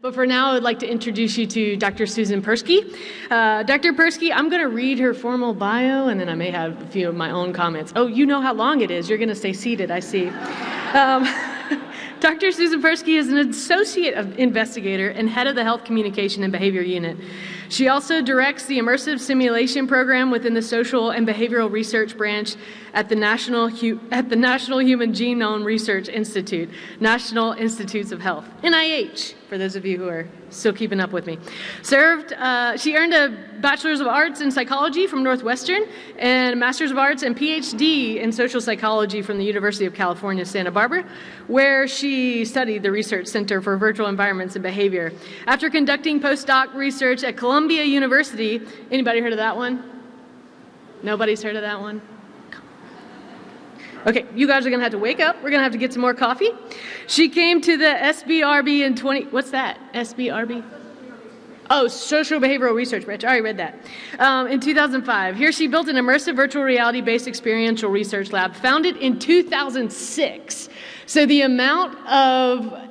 But for now, I'd like to introduce you to Dr. Susan Persky. Dr. Persky, I'm going to read her formal bio, and then I may have a few of my own comments. Oh, you know how long it is. You're going to stay seated, I see. Dr. Susan Persky is an associate investigator and head of the Health Communication and Behavior Unit. She also directs the immersive simulation program within the Social and Behavioral Research branch at the National Human Genome Research Institute, National Institutes of Health, NIH, for those of you who are still keeping up with me. She earned a Bachelor's of Arts in Psychology from Northwestern and a Master's of Arts and PhD in Social Psychology from the University of California, Santa Barbara, where she studied the Research Center for Virtual Environments and Behavior. After conducting postdoc research at Columbia University, anybody heard of that one? Nobody's heard of that one? Okay, you guys are going to have to wake up. We're going to have to get some more coffee. She came to the SBRB in what's that? SBRB? Oh, Social Behavioral Research Branch. I already read that. In 2005. Here she built an immersive virtual reality-based experiential research lab, founded in 2006. So the amount of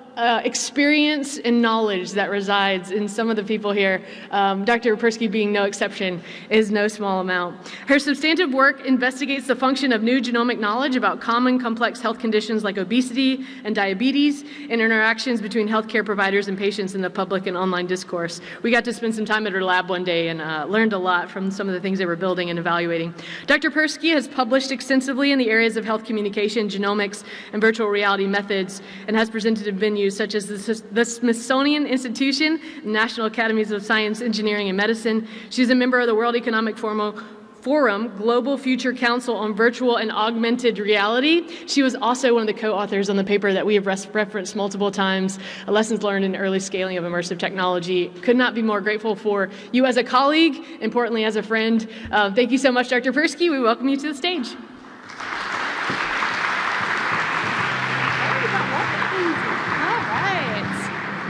experience and knowledge that resides in some of the people here, Dr. Persky being no exception, is no small amount. Her substantive work investigates the function of new genomic knowledge about common complex health conditions like obesity and diabetes and interactions between healthcare providers and patients in the public and online discourse. We got to spend some time at her lab one day and learned a lot from some of the things they were building and evaluating. Dr. Persky has published extensively in the areas of health communication, genomics, and virtual reality methods, and has presented in venues such as the Smithsonian Institution, National Academies of Science, Engineering, and Medicine. She's a member of the World Economic Forum Global Future Council on Virtual and Augmented Reality. She was also one of the co-authors on the paper that we have referenced multiple times, Lessons Learned in Early Scaling of Immersive Technology. Could not be more grateful for you as a colleague, importantly as a friend. Thank you so much, Dr. Persky. We welcome you to the stage.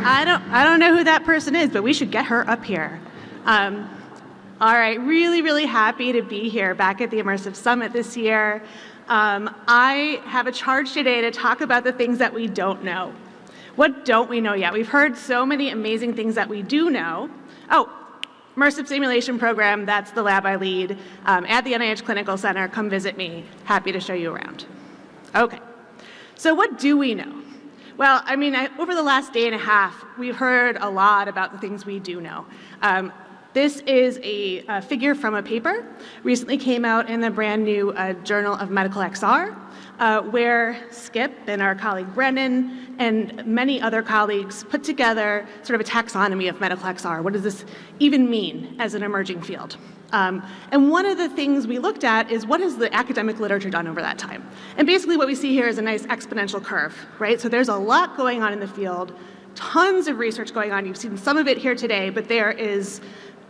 I don't know who that person is, but we should get her up here. All right, really happy to be here back at the Immersive Summit this year. I have a charge today to talk about the things that we don't know. What don't we know yet? We've heard so many amazing things that we do know. Oh, Immersive Simulation Program, that's the lab I lead at the NIH Clinical Center. Come visit me. Happy to show you around. Okay, so what do we know? Well, I mean, over the last day and a half, we've heard a lot about the things we do know. This is a figure from a paper recently came out in the brand new Journal of Medical XR, where Skip and our colleague Brendan and many other colleagues put together sort of a taxonomy of medical XR. What does this even mean as an emerging field? And one of the things we looked at is what has the academic literature done over that time? And basically what we see here is a nice exponential curve, right? So there's a lot going on in the field, tons of research going on. You've seen some of it here today, but there is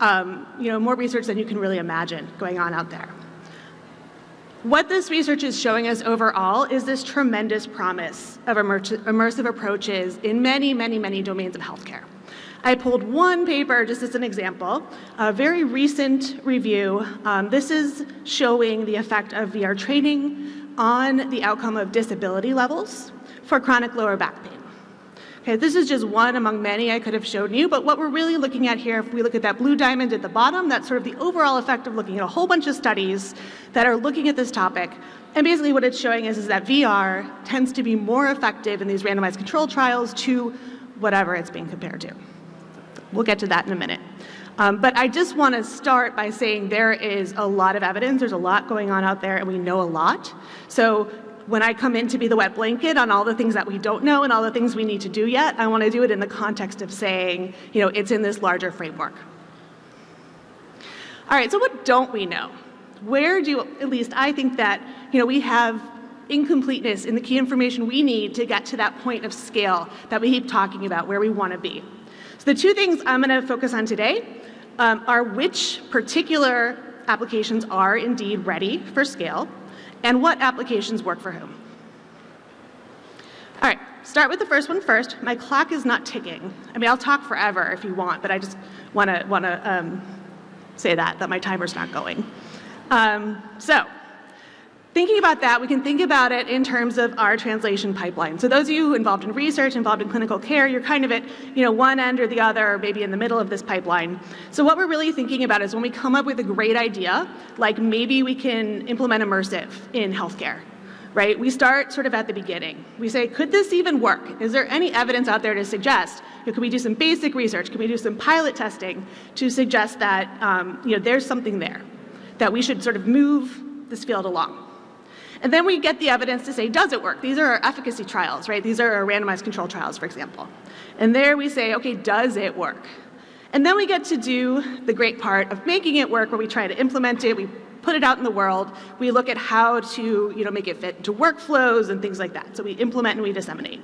more research than you can really imagine going on out there. What this research is showing us overall is this tremendous promise of immersive approaches in many domains of healthcare. I pulled one paper just as an example, a very recent review. This is showing the effect of VR training on the outcome of disability levels for chronic lower back pain. Okay, this is just one among many I could have shown you, but what we're really looking at here, if we look at that blue diamond at the bottom, that's sort of the overall effect of looking at a whole bunch of studies that are looking at this topic. And basically what it's showing is that VR tends to be more effective in these randomized controlled trials to whatever it's being compared to. We'll get to that in a minute. But I just want to start by saying there is a lot of evidence. There's a lot going on out there, and we know a lot. So when I come in to be the wet blanket on all the things that we don't know and all the things we need to do yet, I want to do it in the context of saying, it's in this larger framework. All right, so what don't we know? Where do, at least I think that, we have incompleteness in the key information we need to get to that point of scale that we keep talking about, where we want to be. So the two things I'm going to focus on today are which particular applications are indeed ready for scale, and what applications work for whom. All right, start with the first one first. My clock is not ticking. I mean, I'll talk forever if you want, but I just want to say that my timer's not going. So thinking about that, we can think about it in terms of our translation pipeline. So those of you involved in research, involved in clinical care, you're kind of at one end or the other, or maybe in the middle of this pipeline. So what we're really thinking about is when we come up with a great idea, like maybe we can implement immersive in healthcare, right? We start sort of at the beginning. We say, could this even work? Is there any evidence out there to suggest, could we do some basic research? Can we do some pilot testing to suggest that there's something there, that we should sort of move this field along? And then we get the evidence to say, does it work? These are our efficacy trials, right? These are our randomized control trials, for example. And there we say, okay, does it work? And then we get to do the great part of making it work, where we try to implement it, we put it out in the world, we look at how to make it fit into workflows and things like that. So we implement and we disseminate.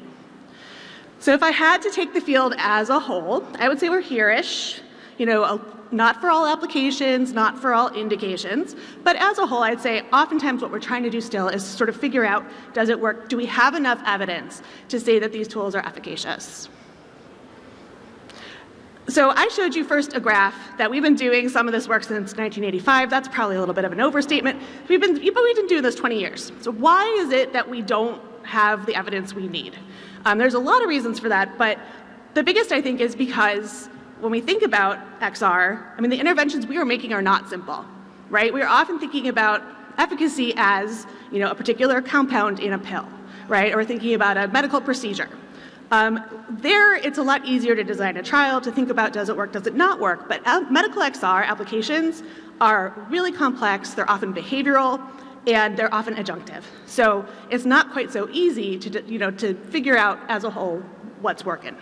So if I had to take the field as a whole, I would say we're here-ish. Not for all applications, not for all indications, but as a whole, I'd say oftentimes what we're trying to do still is sort of figure out, does it work? Do we have enough evidence to say that these tools are efficacious? So I showed you first a graph that we've been doing some of this work since 1985. That's probably a little bit of an overstatement. We've been doing this 20 years. So why is it that we don't have the evidence we need? There's a lot of reasons for that, but the biggest, I think, is because when we think about XR, the interventions we are making are not simple, right? We are often thinking about efficacy as, a particular compound in a pill, right? Or thinking about a medical procedure. There, it's a lot easier to design a trial, to think about, does it work, does it not work? But medical XR applications are really complex, they're often behavioral, and they're often adjunctive. So it's not quite so easy to figure out as a whole what's working.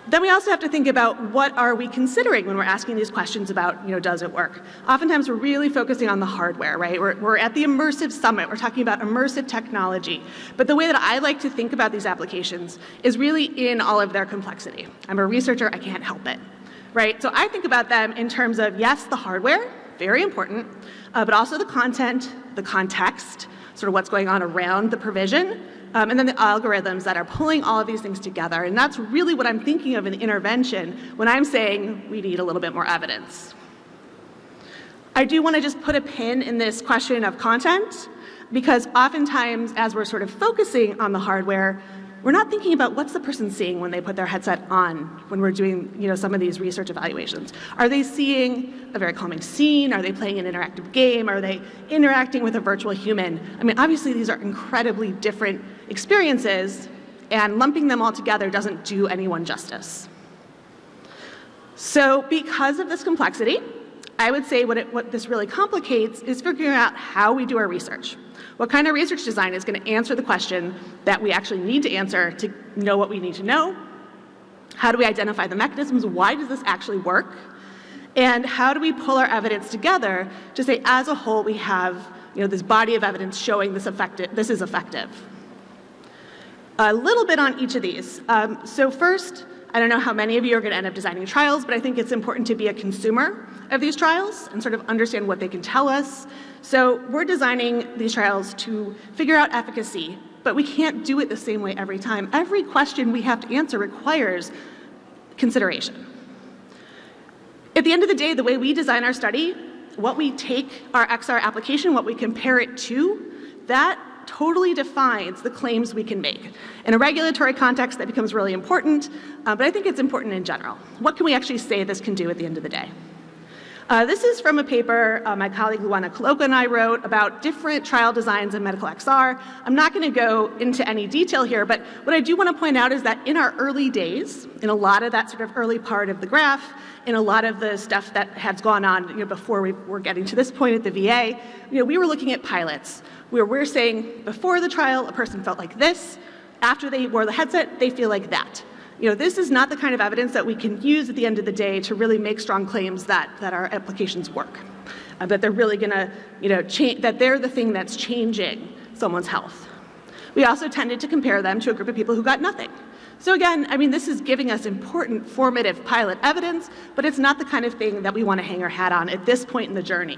Then we also have to think about, what are we considering when we're asking these questions about, does it work? Oftentimes we're really focusing on the hardware, right? We're at the Immersive Summit, we're talking about immersive technology. But the way that I like to think about these applications is really in all of their complexity. I'm a researcher, I can't help it, right? So I think about them in terms of, yes, the hardware, very important, but also the content, the context, sort of what's going on around the provision, and then the algorithms that are pulling all of these things together. And that's really what I'm thinking of in the intervention when I'm saying we need a little bit more evidence. I do want to just put a pin in this question of content, because oftentimes as we're sort of focusing on the hardware, we're not thinking about what's the person seeing when they put their headset on when we're doing some of these research evaluations. Are they seeing a very calming scene? Are they playing an interactive game? Are they interacting with a virtual human? Obviously these are incredibly different experiences, and lumping them all together doesn't do anyone justice. So because of this complexity, I would say what this really complicates is figuring out how we do our research. What kind of research design is going to answer the question that we actually need to answer to know what we need to know? How do we identify the mechanisms? Why does this actually work? And how do we pull our evidence together to say, as a whole, we have this body of evidence showing this is effective? A little bit on each of these. So first, I don't know how many of you are going to end up designing trials, but I think it's important to be a consumer of these trials and sort of understand what they can tell us. So we're designing these trials to figure out efficacy, but we can't do it the same way every time. Every question we have to answer requires consideration. At the end of the day, the way we design our study, what we take our XR application, what we compare it to, that totally defines the claims we can make. In a regulatory context, that becomes really important, but I think it's important in general. What can we actually say this can do at the end of the day? This is from a paper my colleague Luana Coloca and I wrote about different trial designs in medical XR. I'm not going to go into any detail here, but what I do want to point out is that in our early days, in a lot of that sort of early part of the graph, in a lot of the stuff that has gone on before we were getting to this point at the VA, we were looking at pilots, where we're saying before the trial, a person felt like this. After they wore the headset, they feel like that. This is not the kind of evidence that we can use at the end of the day to really make strong claims that our applications work, that they're really going to, that they're the thing that's changing someone's health. We also tended to compare them to a group of people who got nothing. So again, this is giving us important formative pilot evidence, but it's not the kind of thing that we want to hang our hat on at this point in the journey.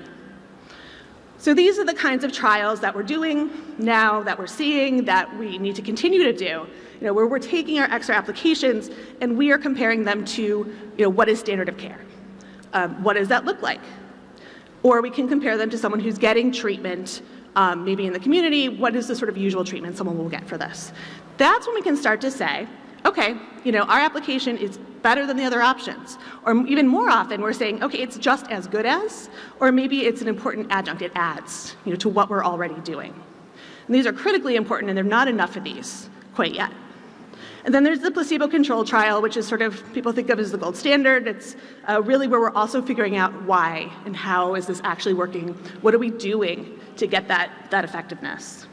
So these are the kinds of trials that we're doing now, that we're seeing, that we need to continue to do, where we're taking our XR applications and we are comparing them to, what is standard of care? What does that look like? Or we can compare them to someone who's getting treatment, maybe in the community. What is the sort of usual treatment someone will get for this? That's when we can start to say, okay, our application is better than the other options. Or even more often, we're saying, okay, it's just as good as, or maybe it's an important adjunct. It adds, to what we're already doing. And these are critically important, and there are not enough of these quite yet. And then there's the placebo-controlled trial, which is sort of, people think of as the gold standard. It's really where we're also figuring out why and how is this actually working? What are we doing to get that effectiveness?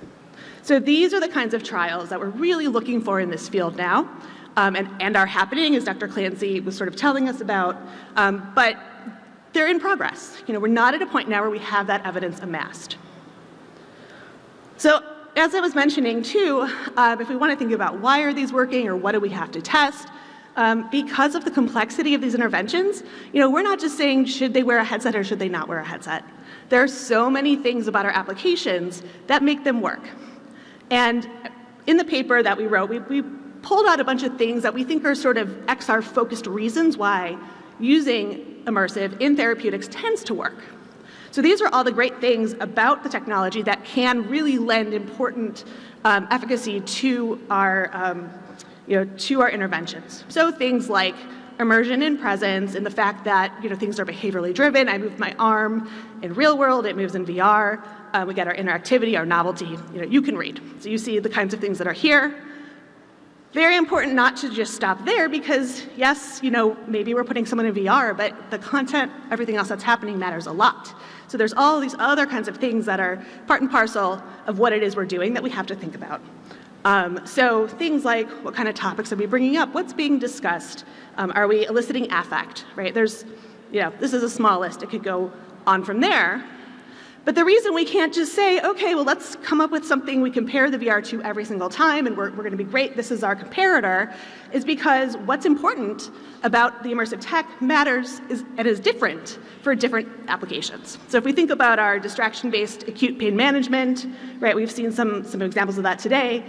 So these are the kinds of trials that we're really looking for in this field now, and are happening, as Dr. Clancy was sort of telling us about, but they're in progress. We're not at a point now where we have that evidence amassed. So as I was mentioning too, if we want to think about why are these working or what do we have to test, because of the complexity of these interventions, we're not just saying should they wear a headset or should they not wear a headset. There are so many things about our applications that make them work. And in the paper that we wrote, we pulled out a bunch of things that we think are sort of XR-focused reasons why using immersive in therapeutics tends to work. So these are all the great things about the technology that can really lend important efficacy to our, to our interventions. So things like immersion in presence and the fact that things are behaviorally driven. I move my arm in real world, it moves in VR. We get our interactivity, our novelty. You can read. So you see the kinds of things that are here. Very important not to just stop there because, yes, maybe we're putting someone in VR, but the content, everything else that's happening matters a lot. So there's all these other kinds of things that are part and parcel of what it is we're doing that we have to think about. So things like what kind of topics are we bringing up? What's being discussed? Are we eliciting affect, right? This is a small list. It could go on from there. But the reason we can't just say, okay, well, let's come up with something we compare the VR to every single time and we're going to be great, this is our comparator, is because what's important about the immersive tech matters and is different for different applications. So if we think about our distraction-based acute pain management, right, we've seen some examples of that today.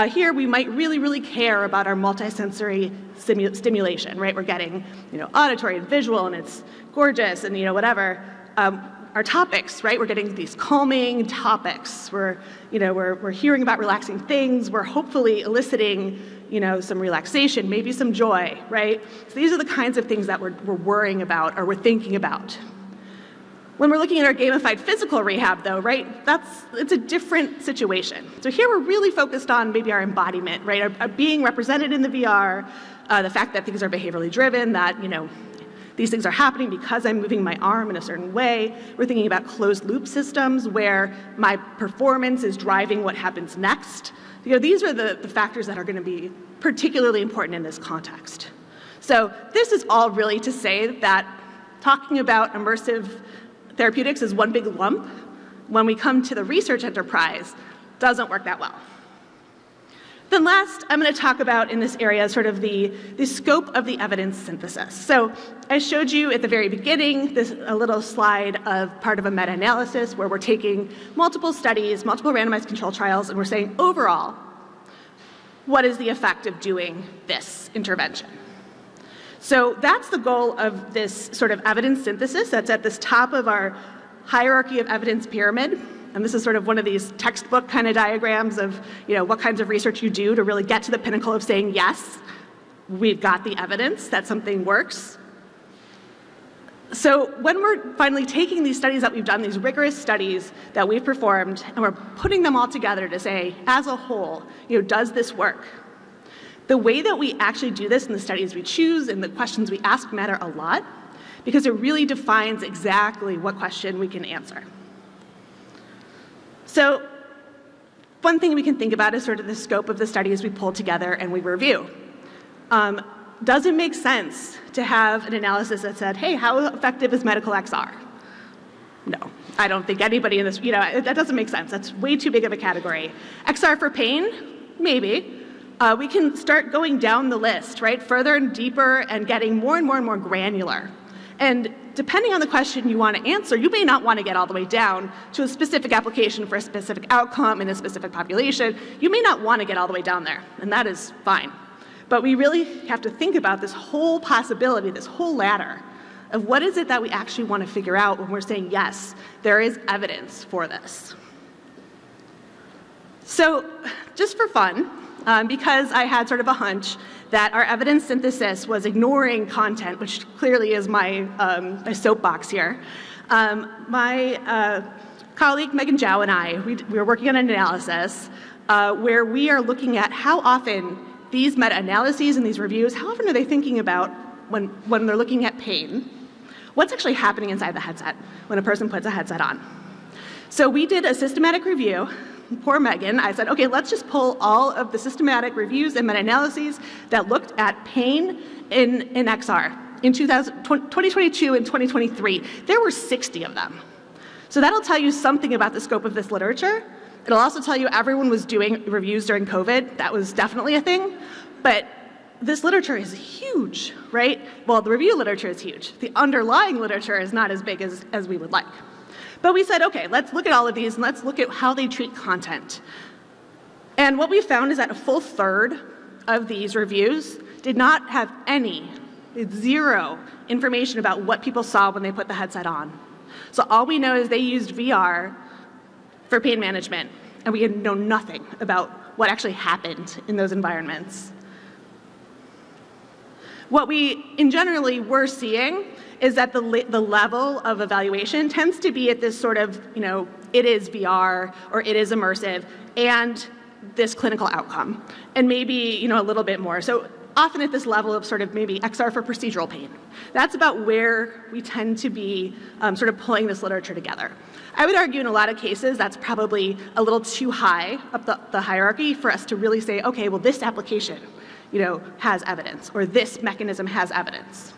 Here we might really, really care about our multisensory stimulation, right? We're getting, auditory and visual and it's gorgeous and, whatever. Our topics, right? We're getting these calming topics. We're hearing about relaxing things. We're hopefully eliciting, some relaxation, maybe some joy, right? So these are the kinds of things that we're worrying about or we're thinking about. When we're looking at our gamified physical rehab, though, right? It's a different situation. So here we're really focused on maybe our embodiment, right? Our being represented in the VR, the fact that things are behaviorally driven, that these things are happening because I'm moving my arm in a certain way. We're thinking about closed loop systems where my performance is driving what happens next. These are the factors that are going to be particularly important in this context. So this is all really to say that talking about immersive therapeutics is one big lump. When we come to the research enterprise, doesn't work that well. Then last, I'm going to talk about in this area sort of the scope of the evidence synthesis. So I showed you at the very beginning a little slide of part of a meta-analysis where we're taking multiple studies, multiple randomized control trials, and we're saying overall, what is the effect of doing this intervention? So that's the goal of this sort of evidence synthesis that's at this top of our hierarchy of evidence pyramid. And this is sort of one of these textbook kind of diagrams of, what kinds of research you do to really get to the pinnacle of saying, yes, we've got the evidence that something works. So when we're finally taking these studies that we've done, these rigorous studies that we've performed, and we're putting them all together to say, as a whole, does this work? The way that we actually do this in the studies we choose and the questions we ask matter a lot because it really defines exactly what question we can answer. So one thing we can think about is sort of the scope of the studies we pull together and we review. Does it make sense to have an analysis that said, hey, how effective is medical XR? No, I don't think anybody in this, that doesn't make sense. That's way too big of a category. XR for pain? Maybe. We can start going down the list, right? Further and deeper and getting more and more and more granular. And depending on the question you want to answer, you may not want to get all the way down to a specific application for a specific outcome in a specific population. You may not want to get all the way down there, and that is fine. But we really have to think about this whole possibility, this whole ladder of what is it that we actually want to figure out when we're saying, yes, there is evidence for this. So just for fun, because I had sort of a hunch that our evidence synthesis was ignoring content, which clearly is my soapbox here, my colleague Megan Zhao and I, we were working on an analysis where we are looking at how often these meta-analyses and these reviews, how often are they thinking about when they're looking at pain, what's actually happening inside the headset when a person puts a headset on. So we did a systematic review. Poor Megan, I said, okay, let's just pull all of the systematic reviews and meta-analyses that looked at pain in XR. In 2022 and 2023, there were 60 of them. So that'll tell you something about the scope of this literature. It'll also tell you everyone was doing reviews during COVID. That was definitely a thing. But this literature is huge, right? Well, the review literature is huge. The underlying literature is not as big as we would like. But we said, okay, let's look at all of these and let's look at how they treat content. And what we found is that a full third of these reviews did not have zero information about what people saw when they put the headset on. So all we know is they used VR for pain management, and we know nothing about what actually happened in those environments. What we, in generally, were seeing is that the level of evaluation tends to be at this sort of, it is VR or it is immersive and this clinical outcome, and maybe, a little bit more. So often at this level of sort of maybe XR for procedural pain. That's about where we tend to be sort of pulling this literature together. I would argue in a lot of cases that's probably a little too high up the hierarchy for us to really say, okay, well, this application, has evidence, or this mechanism has evidence.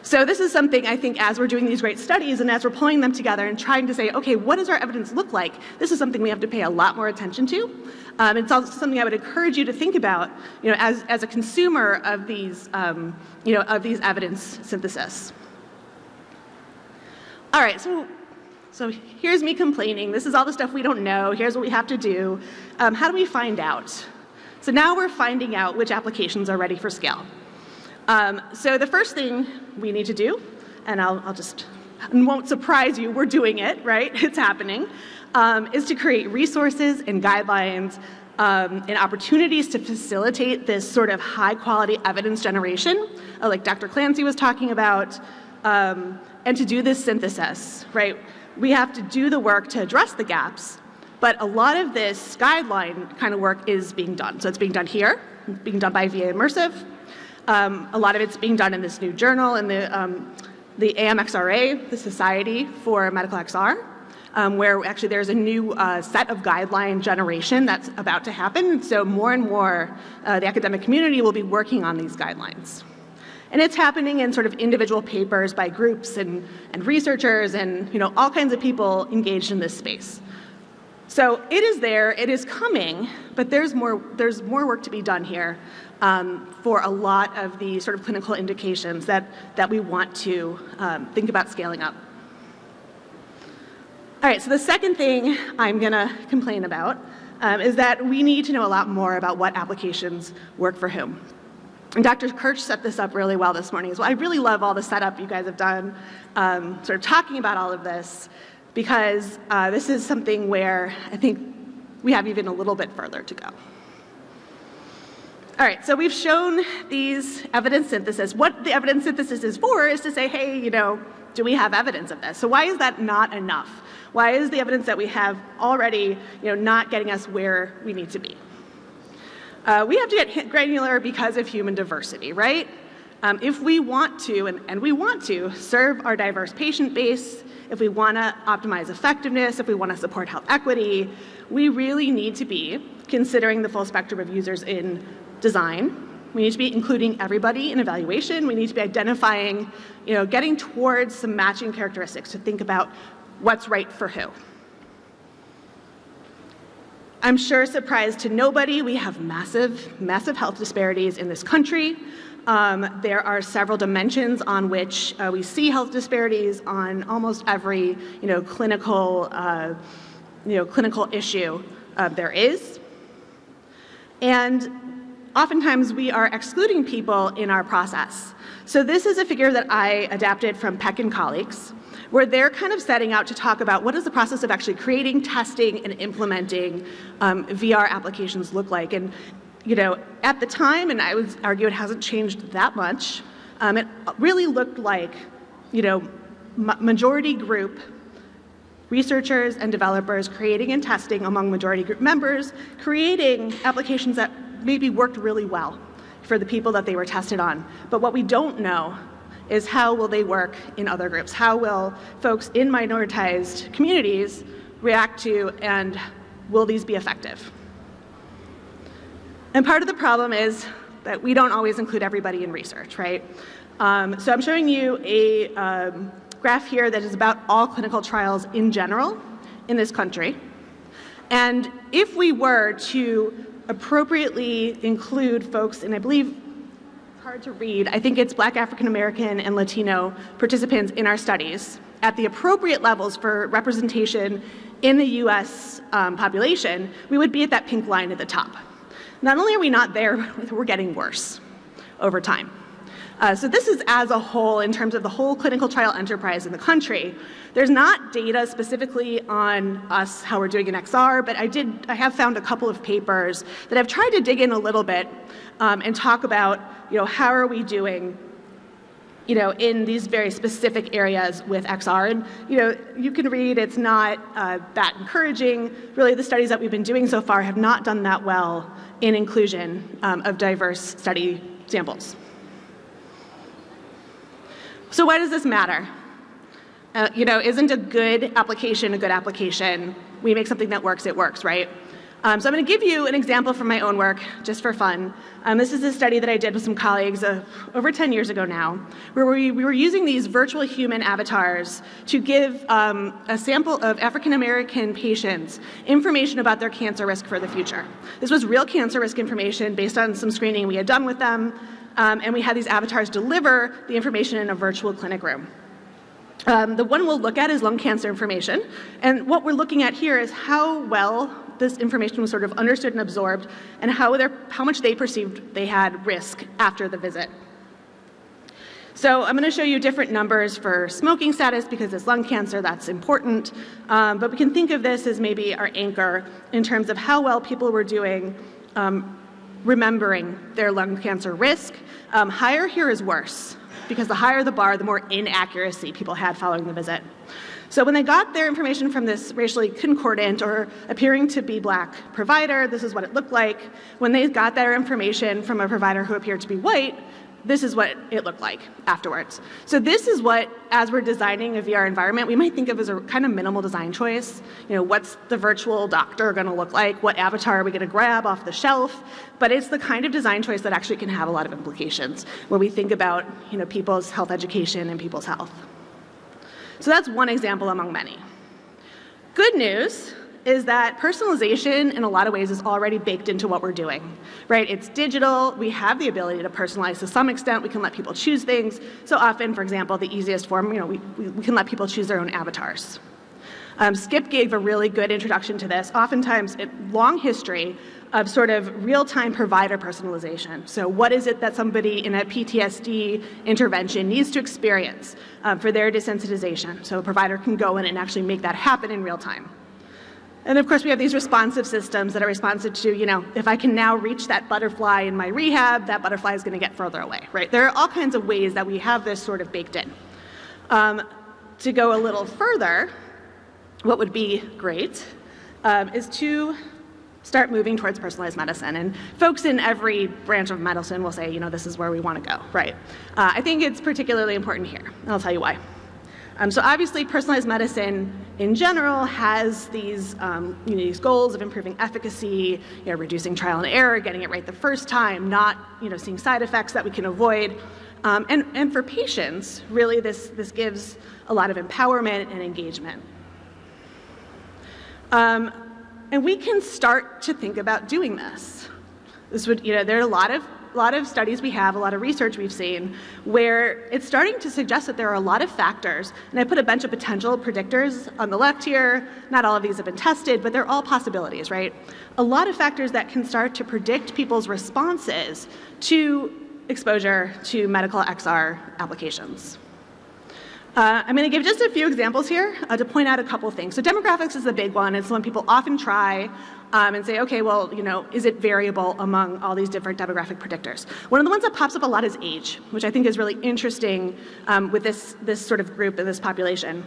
So this is something I think as we're doing these great studies and as we're pulling them together and trying to say, okay, what does our evidence look like? This is something we have to pay a lot more attention to. It's also something I would encourage you to think about, as a consumer of these, of these evidence synthesis. All right, so here's me complaining. This is all the stuff we don't know. Here's what we have to do. How do we find out? So now we're finding out which applications are ready for scale. So the first thing we need to do, and and won't surprise you, we're doing it, right? It's happening, is to create resources and guidelines and opportunities to facilitate this sort of high quality evidence generation, like Dr. Clancy was talking about, and to do this synthesis, right? We have to do the work to address the gaps, but a lot of this guideline kind of work is being done. So it's being done here, it's being done by VA Immersive. A lot of it's being done in this new journal in the AMXRA, the Society for Medical XR, where actually there's a new set of guideline generation that's about to happen. So more and more the academic community will be working on these guidelines. And it's happening in sort of individual papers by groups and researchers and all kinds of people engaged in this space. So it is there, it is coming, but there's more work to be done here for a lot of the sort of clinical indications that we want to think about scaling up. All right, so the second thing I'm gonna complain about is that we need to know a lot more about what applications work for whom. And Dr. Kirch set this up really well this morning as well. I really love all the setup you guys have done, sort of talking about all of this, because this is something where I think we have even a little bit further to go. All right, so we've shown these evidence synthesis. What the evidence synthesis is for is to say, hey, do we have evidence of this? So why is that not enough? Why is the evidence that we have already, not getting us where we need to be? We have to get granular because of human diversity, right? If we want to, and we want to, serve our diverse patient base, if we want to optimize effectiveness, if we want to support health equity, we really need to be considering the full spectrum of users in design. We need to be including everybody in evaluation. We need to be identifying, getting towards some matching characteristics to think about what's right for who. I'm sure, surprise to nobody, we have massive, massive health disparities in this country. There are several dimensions on which we see health disparities on almost every, clinical issue there is. And oftentimes we are excluding people in our process. So this is a figure that I adapted from Peck and colleagues, where they're kind of setting out to talk about what does the process of actually creating, testing, and implementing VR applications look like. And at the time, and I would argue it hasn't changed that much, it really looked like, majority group researchers and developers creating and testing among majority group members, creating applications that maybe worked really well for the people that they were tested on. But what we don't know is how will they work in other groups? How will folks in minoritized communities react to, and will these be effective? And part of the problem is that we don't always include everybody in research, right? So I'm showing you a graph here that is about all clinical trials in general in this country. And if we were to appropriately include folks, and I believe it's hard to read, I think it's Black, African American, and Latino participants in our studies at the appropriate levels for representation in the US population, we would be at that pink line at the top. Not only are we not there, we're getting worse over time. So this is as a whole in terms of the whole clinical trial enterprise in the country. There's not data specifically on us, how we're doing in XR, but I have found a couple of papers that have tried to dig in a little bit and talk about, how are we doing, in these very specific areas with XR. And, you can read it's not that encouraging. Really, the studies that we've been doing so far have not done that well in inclusion of diverse study samples. So why does this matter? Isn't a good application a good application? We make something that works, it works, right? So I'm going to give you an example from my own work, just for fun. This is a study that I did with some colleagues over 10 years ago now, where we were using these virtual human avatars to give a sample of African American patients information about their cancer risk for the future. This was real cancer risk information based on some screening we had done with them, and we had these avatars deliver the information in a virtual clinic room. The one we'll look at is lung cancer information, and what we're looking at here is how well this information was sort of understood and absorbed, and how much they perceived they had risk after the visit. So I'm going to show you different numbers for smoking status because it's lung cancer, that's important, but we can think of this as maybe our anchor in terms of how well people were doing remembering their lung cancer risk. Higher here is worse, because the higher the bar, the more inaccuracy people had following the visit. So when they got their information from this racially concordant or appearing to be Black provider, this is what it looked like. When they got their information from a provider who appeared to be white, this is what it looked like afterwards. So this is what, as we're designing a VR environment, we might think of as a kind of minimal design choice. What's the virtual doctor going to look like? What avatar are we going to grab off the shelf? But it's the kind of design choice that actually can have a lot of implications when we think about, people's health education and people's health. So that's one example among many. Good news is that personalization in a lot of ways is already baked into what we're doing, right? It's digital, we have the ability to personalize to some extent, we can let people choose things. So often, for example, the easiest form, we can let people choose their own avatars. Skip gave a really good introduction to this. Oftentimes, long history of sort of real-time provider personalization. So what is it that somebody in a PTSD intervention needs to experience for their desensitization? So a provider can go in and actually make that happen in real time. And of course, we have these responsive systems that are responsive to, if I can now reach that butterfly in my rehab, that butterfly is going to get further away, right? There are all kinds of ways that we have this sort of baked in. To go a little further, what would be great is to start moving towards personalized medicine. And folks in every branch of medicine will say, this is where we want to go, right? I think it's particularly important here, and I'll tell you why. So obviously, personalized medicine in general has these, these goals of improving efficacy, reducing trial and error, getting it right the first time, not seeing side effects that we can avoid. And for patients, really this gives a lot of empowerment and engagement. And we can start to think about doing this. There are a lot of lot of studies we have, a lot of research we've seen, where it's starting to suggest that there are a lot of factors, and I put a bunch of potential predictors on the left here. Not all of these have been tested, but they're all possibilities, right? A lot of factors that can start to predict people's responses to exposure to medical XR applications. I'm going to give just a few examples here to point out a couple things. So demographics is the big one. It's the one people often try and say, okay, well, is it variable among all these different demographic predictors? One of the ones that pops up a lot is age, which I think is really interesting with this sort of group and this population.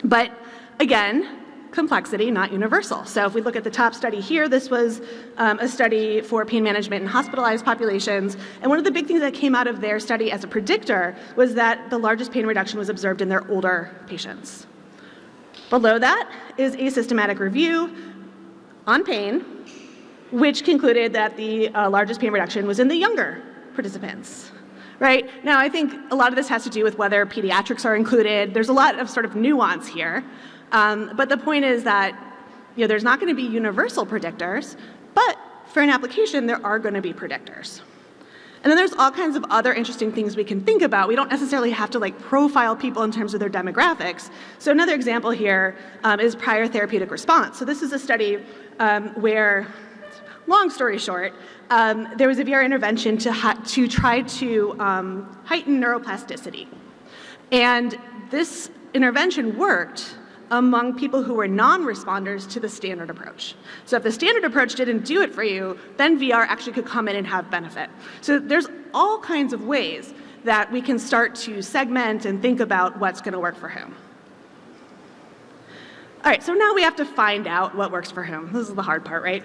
But again, complexity, not universal. So if we look at the top study here, this was a study for pain management in hospitalized populations. And one of the big things that came out of their study as a predictor was that the largest pain reduction was observed in their older patients. Below that is a systematic review on pain, which concluded that the largest pain reduction was in the younger participants. Right? Now, I think a lot of this has to do with whether pediatrics are included. There's a lot of sort of nuance here. But the point is that there's not going to be universal predictors, but for an application, there are going to be predictors. And then there's all kinds of other interesting things we can think about. We don't necessarily have to profile people in terms of their demographics. So another example here is prior therapeutic response. So this is a study where, long story short, there was a VR intervention to try to heighten neuroplasticity. And this intervention worked among people who were non-responders to the standard approach. So if the standard approach didn't do it for you, then VR actually could come in and have benefit. So there's all kinds of ways that we can start to segment and think about what's going to work for whom. All right, so now we have to find out what works for whom. This is the hard part, right?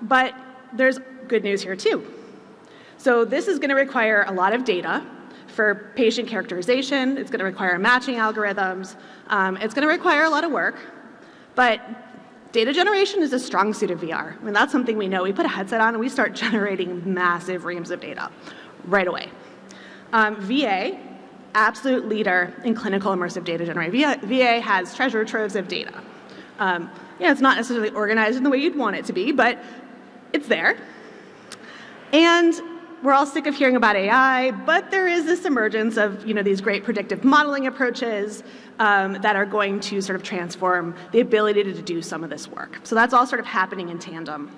But there's good news here too. So this is going to require a lot of data for patient characterization. It's going to require matching algorithms. It's going to require a lot of work, but data generation is a strong suit of VR. I mean, that's something we know. We put a headset on and we start generating massive reams of data right away. VA, absolute leader in clinical immersive data generation. VA has treasure troves of data. It's not necessarily organized in the way you'd want it to be, but it's there. And we're all sick of hearing about AI, but there is this emergence of these great predictive modeling approaches that are going to sort of transform the ability to do some of this work. So that's all sort of happening in tandem.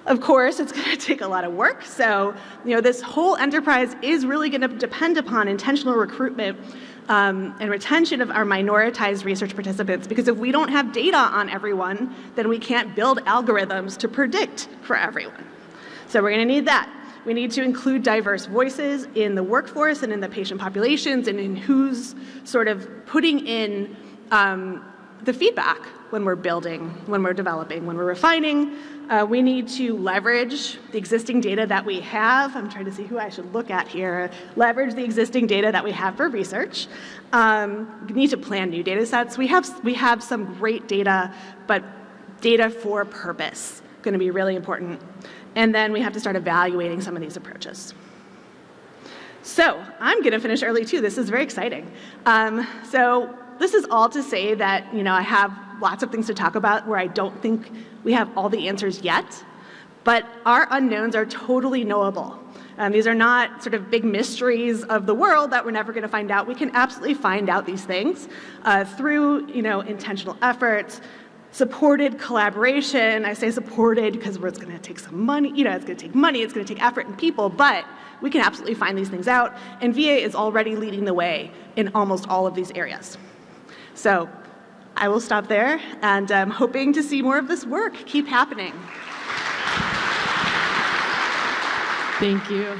Of course, it's going to take a lot of work. So this whole enterprise is really going to depend upon intentional recruitment and retention of our minoritized research participants, because if we don't have data on everyone, then we can't build algorithms to predict for everyone. So we're going to need that. We need to include diverse voices in the workforce and in the patient populations and in who's sort of putting in the feedback when we're building, when we're developing, when we're refining. We need to leverage the existing data that we have. I'm trying to see who I should look at here. Leverage the existing data that we have for research. We need to plan new data sets. We have some great data, but data for purpose is going to be really important. And then we have to start evaluating some of these approaches. So I'm going to finish early too. This is very exciting. So this is all to say that I have lots of things to talk about where I don't think we have all the answers yet, but our unknowns are totally knowable. These are not sort of big mysteries of the world that we're never going to find out. We can absolutely find out these things through intentional efforts, supported collaboration. I say supported because it's going to take some money. It's going to take money, it's going to take effort and people, but we can absolutely find these things out. And VA is already leading the way in almost all of these areas. So I will stop there, and I'm hoping to see more of this work keep happening. Thank you.